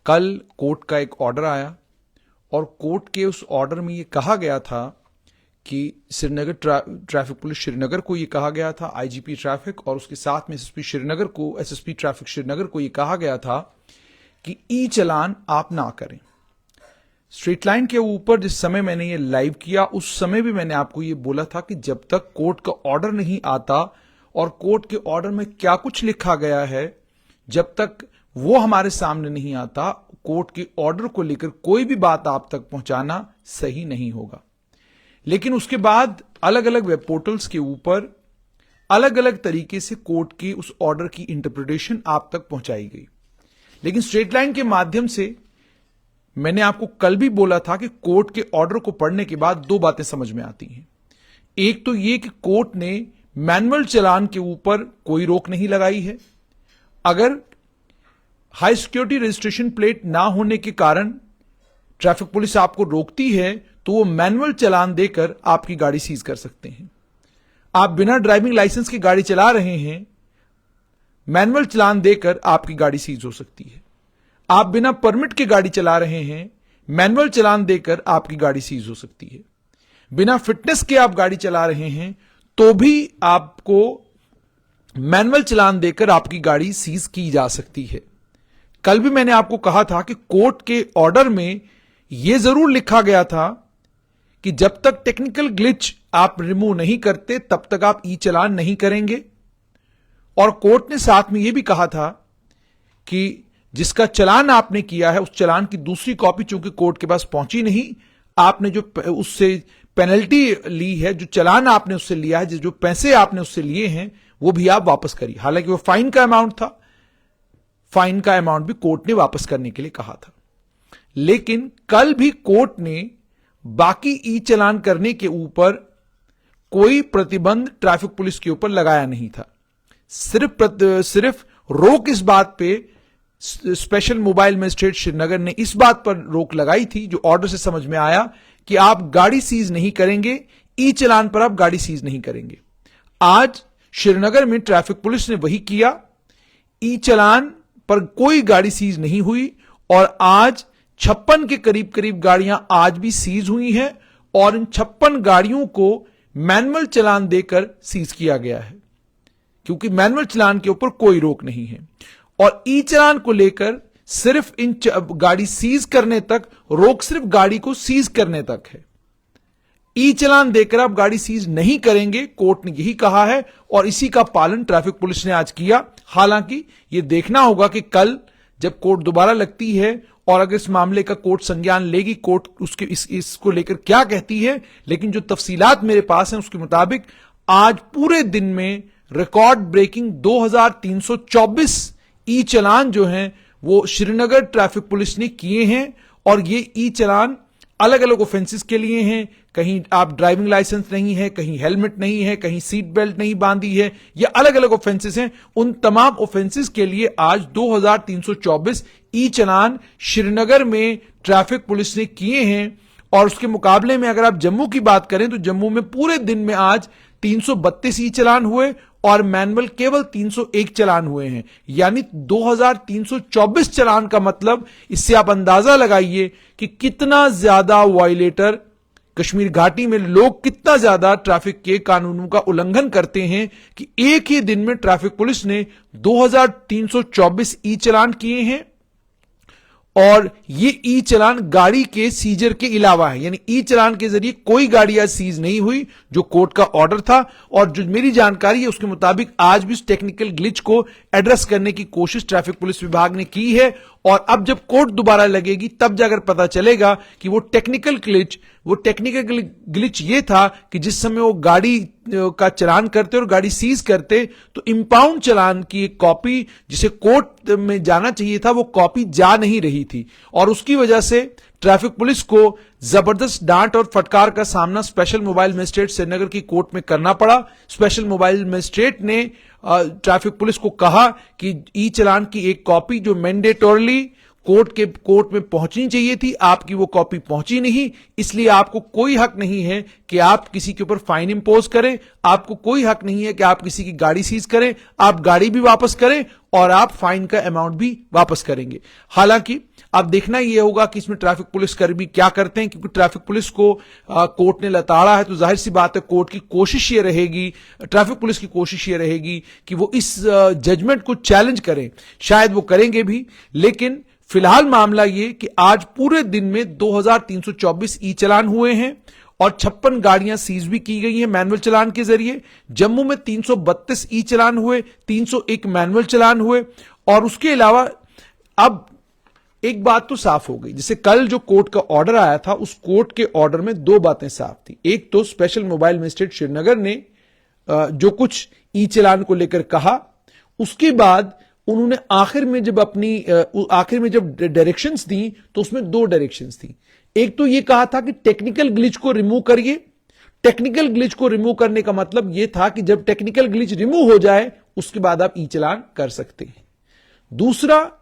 कल कोर्ट का एक ऑर्डर आया और कोर्ट के उस ऑर्डर में ये कहा गया था कि श्रीनगर ट्रैफिक पुलिस श्रीनगर को ये कहा गया था, आईजीपी ट्रैफिक और उसके साथ में एसएसपी ट्रैफिक श्रीनगर को ये कहा गया था कि ई चलान आप ना करें। स्ट्रेट लाइन के ऊपर जिस समय मैंने ये लाइव किया उस समय भी मैंने आपको ये बोला था कि जब तक कोर्ट का ऑर्डर नहीं आता और कोर्ट के ऑर्डर में क्या कुछ लिखा गया है, जब तक वो हमारे सामने नहीं आता, कोर्ट के ऑर्डर को लेकर कोई भी बात आप तक पहुंचाना सही नहीं होगा। लेकिन उसके बाद अलग अलग वेब पोर्टल्स के ऊपर अलग अलग तरीके से कोर्ट के उस ऑर्डर की इंटरप्रिटेशन आप तक पहुंचाई गई। लेकिन स्ट्रेट लाइन के माध्यम से मैंने आपको कल भी बोला था कि कोर्ट के ऑर्डर को पढ़ने के बाद दो बातें समझ में आती हैं। एक तो यह कि कोर्ट ने मैनुअल चालान के ऊपर कोई रोक नहीं लगाई है। अगर हाई सिक्योरिटी रजिस्ट्रेशन प्लेट ना होने के कारण ट्रैफिक पुलिस आपको रोकती है तो वो मैनुअल चालान देकर आपकी गाड़ी सीज कर सकते हैं। आप बिना ड्राइविंग लाइसेंस की गाड़ी चला रहे हैं, मैनुअल चालान देकर आपकी गाड़ी सीज हो सकती है। आप बिना परमिट के गाड़ी चला रहे हैं, मैनुअल चालान देकर आपकी गाड़ी सीज हो सकती है। बिना फिटनेस के आप गाड़ी चला रहे हैं तो भी आपको मैनुअल चालान देकर आपकी गाड़ी सीज की जा सकती है। कल भी मैंने आपको कहा था कि कोर्ट के ऑर्डर में यह जरूर लिखा गया था कि जब तक टेक्निकल ग्लिच आप रिमूव नहीं करते तब तक आप ई चालान नहीं करेंगे। और कोर्ट ने साथ में यह भी कहा था कि जिसका चालान आपने किया है उस चालान की दूसरी कॉपी चूंकि कोर्ट के पास पहुंची नहीं, आपने जो उससे पेनल्टी ली है, जो चालान आपने उससे लिया है, जो पैसे आपने उससे लिए हैं, वो भी आप वापस करिए। हालांकि वो फाइन का अमाउंट था, फाइन का अमाउंट भी कोर्ट ने वापस करने के लिए कहा था। लेकिन कल भी कोर्ट ने बाकी ई चालान करने के ऊपर कोई प्रतिबंध ट्रैफिक पुलिस के ऊपर लगाया नहीं था। सिर्फ रोक इस बात पे स्पेशल मोबाइल मजिस्ट्रेट श्रीनगर ने इस बात पर रोक लगाई थी, जो ऑर्डर से समझ में आया, कि आप गाड़ी सीज नहीं करेंगे, ई चालान पर आप गाड़ी सीज नहीं करेंगे। आज श्रीनगर में ट्रैफिक पुलिस ने वही किया। ई चालान पर कोई गाड़ी सीज नहीं हुई और आज 56 के करीब करीब गाड़ियां आज भी सीज हुई हैं और इन 56 गाड़ियों को मैनुअल चालान देकर सीज किया गया है, क्योंकि मैनुअल चालान के ऊपर कोई रोक नहीं है। और ई चालान को लेकर सिर्फ इन गाड़ी सीज करने तक रोक सिर्फ गाड़ी को सीज करने तक है। ई चालान देकर आप गाड़ी सीज नहीं करेंगे, कोर्ट ने यही कहा है और इसी का पालन ट्रैफिक पुलिस ने आज किया। हालांकि यह देखना होगा कि कल जब कोर्ट दोबारा लगती है और अगर इस मामले का कोर्ट संज्ञान लेगी, कोर्ट उसके इसको लेकर क्या कहती है। लेकिन जो तफसीलात मेरे पास हैं उसके मुताबिक आज पूरे दिन में रिकॉर्ड ब्रेकिंग 2324 ई चालान जो हैं वो श्रीनगर ट्रैफिक पुलिस ने किए हैं। और ये ई चालान अलग अलग ऑफेंसेस के लिए हैं। कहीं आप ड्राइविंग लाइसेंस नहीं है, कहीं हेलमेट नहीं है, कहीं सीट बेल्ट नहीं बांधी है, ये अलग अलग ऑफेंसेस हैं। उन तमाम ऑफेंसेस के लिए आज 2324 ई चालान श्रीनगर में ट्रैफिक पुलिस ने किए हैं। और उसके मुकाबले में अगर आप जम्मू की बात करें तो जम्मू में पूरे दिन में आज 332 ई चालान हुए और मैनुअल केवल 301 चालान हुए हैं। यानी 2324 चालान का मतलब, इससे आप अंदाजा लगाइए कि कितना ज्यादा वायलेटर कश्मीर घाटी में लोग कितना ज्यादा ट्रैफिक के कानूनों का उल्लंघन करते हैं कि एक ही दिन में ट्रैफिक पुलिस ने 2324 ई चालान किए हैं। और ये ई चालान गाड़ी के सीजर के अलावा है, यानी ई चालान के जरिए कोई गाड़ी आज सीज नहीं हुई, जो कोर्ट का ऑर्डर था। और जो मेरी जानकारी है उसके मुताबिक आज भी उस टेक्निकल ग्लिच को एड्रेस करने की कोशिश ट्रैफिक पुलिस विभाग ने की है। और अब जब कोर्ट दोबारा लगेगी तब जाकर पता चलेगा कि वो टेक्निकल ग्लिच ये था कि जिस समय वो गाड़ी का चालान करते और गाड़ी सीज करते तो इंपाउंड चालान की एक कॉपी जिसे कोर्ट में जाना चाहिए था वो कॉपी जा नहीं रही थी। और उसकी वजह से ट्रैफिक पुलिस को जबरदस्त डांट और फटकार का सामना स्पेशल मोबाइल मजिस्ट्रेट श्रीनगर की कोर्ट में करना पड़ा। स्पेशल मोबाइल मजिस्ट्रेट ने ट्रैफिक पुलिस को कहा कि ई चालान की एक कॉपी जो मैंडेटोरली कोर्ट में पहुंचनी चाहिए थी, आपकी वो कॉपी पहुंची नहीं, इसलिए आपको कोई हक नहीं है कि आप किसी के ऊपर फाइन इंपोज करें, आपको कोई हक नहीं है कि आप किसी की गाड़ी सीज करें, आप गाड़ी भी वापस करें और आप फाइन का अमाउंट भी वापस करेंगे। हालांकि अब देखना यह होगा कि इसमें ट्रैफिक पुलिस कर्मी क्या करते हैं, क्योंकि ट्रैफिक पुलिस को कोर्ट ने लताड़ा है, तो जाहिर सी बात है कोर्ट की कोशिश ये रहेगी, ट्रैफिक पुलिस की कोशिश ये रहेगी कि वो इस जजमेंट को चैलेंज करें। शायद वो करेंगे भी, लेकिन फिलहाल मामला ये कि आज पूरे दिन में 2324 ई चालान हुए हैं और 56 गाड़ियां सीज भी की गई हैं मैनुअल चालान के जरिए। जम्मू में 332 ई चालान हुए, 301 मैनुअल चालान हुए। और उसके अलावा अब एक बात तो साफ हो गई, जैसे कल जो कोर्ट का ऑर्डर आया था, उस कोर्ट के ऑर्डर में दो बातें साफ थी। एक तो स्पेशल मोबाइल मजिस्ट्रेट श्रीनगर ने जो कुछ ई चालान को लेकर कहा, उसके बाद उन्होंने आखिर में जब डायरेक्शंस दी तो उसमें दो डायरेक्शंस थी। एक तो यह कहा था कि टेक्निकल ग्लिच को रिमूव करिए। टेक्निकल ग्लिच को रिमूव करने का मतलब यह था कि जब टेक्निकल ग्लिच रिमूव हो जाए उसके बाद आप ई चालान कर सकते हैं। दूसरा,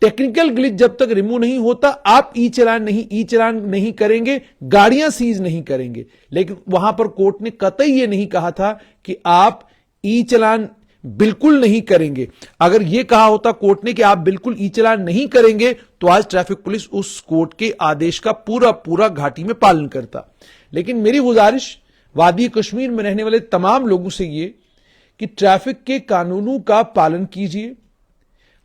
टेक्निकल ग्लिच जब तक रिमूव नहीं होता आप ई चालान नहीं करेंगे, गाड़ियां सीज नहीं करेंगे। लेकिन वहां पर कोर्ट ने कतई यह नहीं कहा था कि आप ई चालान बिल्कुल नहीं करेंगे। अगर यह कहा होता कोर्ट ने कि आप बिल्कुल ई चालान नहीं करेंगे तो आज ट्रैफिक पुलिस उस कोर्ट के आदेश का पूरा घाटी में पालन करता। लेकिन मेरी गुजारिश वादी कश्मीर में रहने वाले तमाम लोगों से यह कि ट्रैफिक के कानूनों का पालन कीजिए।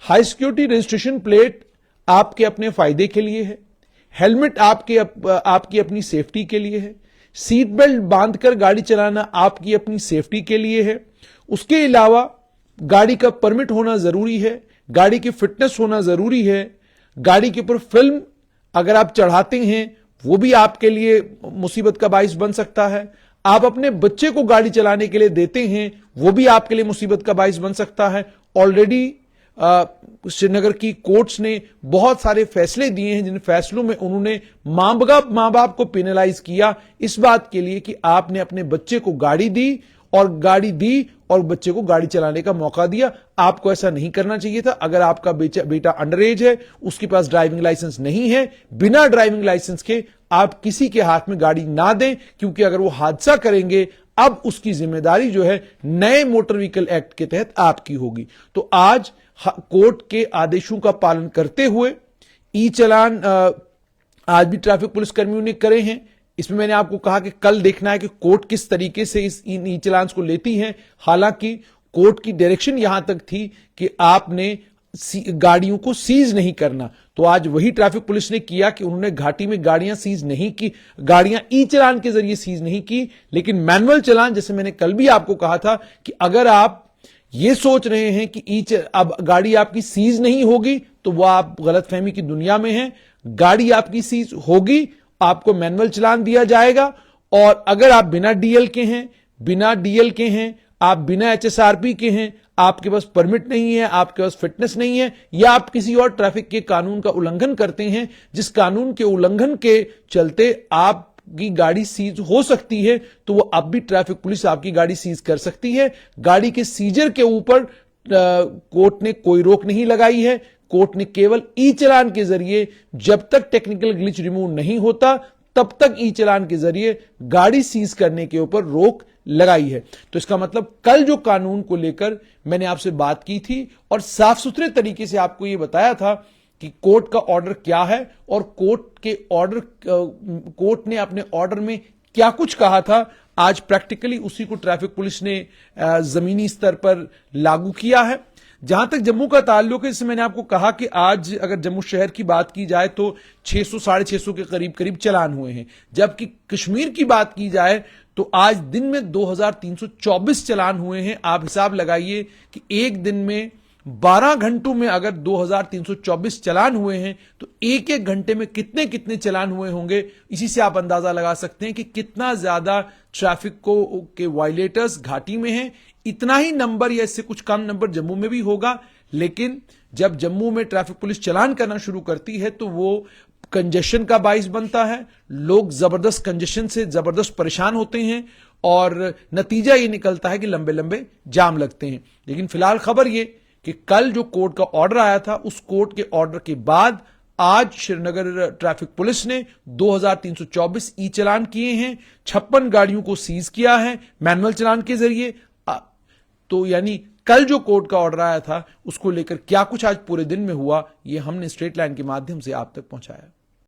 हाई सिक्योरिटी रजिस्ट्रेशन प्लेट आपके अपने फायदे के लिए है, हेलमेट आपकी अपनी सेफ्टी के लिए है, सीट बेल्ट बांधकर गाड़ी चलाना आपकी अपनी सेफ्टी के लिए है। उसके अलावा गाड़ी का परमिट होना जरूरी है, गाड़ी की फिटनेस होना जरूरी है। गाड़ी के ऊपर फिल्म अगर आप चढ़ाते हैं वो भी आपके लिए मुसीबत का बाइस बन सकता है। आप अपने बच्चे को गाड़ी चलाने के लिए देते हैं वो भी आपके लिए मुसीबत का बाइस बन सकता है। ऑलरेडी श्रीनगर की कोर्ट्स ने बहुत सारे फैसले दिए हैं जिन फैसलों में उन्होंने मां बाप को पेनलाइज किया इस बात के लिए कि आपने अपने बच्चे को गाड़ी दी और बच्चे को गाड़ी चलाने का मौका दिया। आपको ऐसा नहीं करना चाहिए था। अगर आपका बेटा अंडर एज है, उसके पास ड्राइविंग लाइसेंस नहीं है, बिना ड्राइविंग लाइसेंस के आप किसी के हाथ में गाड़ी ना दें, क्योंकि अगर वो हादसा करेंगे अब उसकी जिम्मेदारी जो है नए मोटर व्हीकल एक्ट के तहत आपकी होगी। तो आज कोर्ट के आदेशों का पालन करते हुए ई चालान आज भी ट्रैफिक पुलिस कर्मियों ने करे हैं। इसमें मैंने आपको कहा कि कल देखना है कि कोर्ट किस तरीके से इन ई चालान को लेती है। हालांकि कोर्ट की डायरेक्शन यहां तक थी कि आपने गाड़ियों को सीज नहीं करना, तो आज वही ट्रैफिक पुलिस ने किया कि उन्होंने घाटी में गाड़ियां सीज नहीं की, गाड़ियां ई चालान के जरिए सीज नहीं की, लेकिन मैनुअल चालान, जैसे मैंने कल भी आपको कहा था कि अगर आप ये सोच रहे हैं कि अब गाड़ी आपकी सीज नहीं होगी तो वह आप गलतफहमी की दुनिया में हैं। गाड़ी आपकी सीज होगी, आपको मैनुअल चालान दिया जाएगा। और अगर आप बिना डीएल के हैं, आप बिना एचएसआरपी के हैं, आपके पास परमिट नहीं है, आपके पास फिटनेस नहीं है, या आप किसी और ट्रैफिक के कानून का उल्लंघन करते हैं जिस कानून के उल्लंघन के चलते आपकी गाड़ी सीज हो सकती है, तो वो अब भी ट्रैफिक पुलिस आपकी गाड़ी सीज कर सकती है। गाड़ी के सीजर के ऊपर कोर्ट ने कोई रोक नहीं लगाई है। कोर्ट ने केवल ई चालान के जरिए जब तक टेक्निकल ग्लिच रिमूव नहीं होता तब तक ई चालान के जरिए गाड़ी सीज करने के ऊपर रोक लगाई है। तो इसका मतलब कल जो कानून को लेकर मैंने आपसे बात की थी और साफ सुथरे तरीके से आपको यह बताया था कि कोर्ट का ऑर्डर क्या है और कोर्ट ने अपने ऑर्डर में क्या कुछ कहा था, आज प्रैक्टिकली उसी को ट्रैफिक पुलिस ने जमीनी स्तर पर लागू किया है। जहां तक जम्मू का ताल्लुक है, जैसे मैंने आपको कहा कि आज अगर जम्मू शहर की बात की जाए तो 600-650 के करीब चालान हुए हैं, जबकि कश्मीर की बात की जाए तो आज दिन में 2324 चालान हुए हैं। आप हिसाब लगाइए कि एक दिन में 12 घंटों में अगर 2324 चालान हुए हैं तो एक घंटे में कितने चालान हुए होंगे। इसी से आप अंदाजा लगा सकते हैं कि कितना ज्यादा ट्रैफिक के वायलेटर्स घाटी में हैं। इतना ही नंबर या इससे कुछ कम नंबर जम्मू में भी होगा, लेकिन जब जम्मू में ट्रैफिक पुलिस चालान करना शुरू करती है तो वो कंजेशन का बाइस बनता है। लोग जबरदस्त कंजेशन से जबरदस्त परेशान होते हैं और नतीजा ये निकलता है कि लंबे जाम लगते हैं। लेकिन फिलहाल खबर ये कि कल जो कोर्ट का ऑर्डर आया था, उस कोर्ट के ऑर्डर के बाद आज श्रीनगर ट्रैफिक पुलिस ने 2324 ई चालान किए हैं, 56 गाड़ियों को सीज किया है मैनुअल चालान के जरिए। तो यानी कल जो कोर्ट का ऑर्डर आया था उसको लेकर क्या कुछ आज पूरे दिन में हुआ, ये हमने स्ट्रेट लाइन के माध्यम से आप तक पहुंचाया।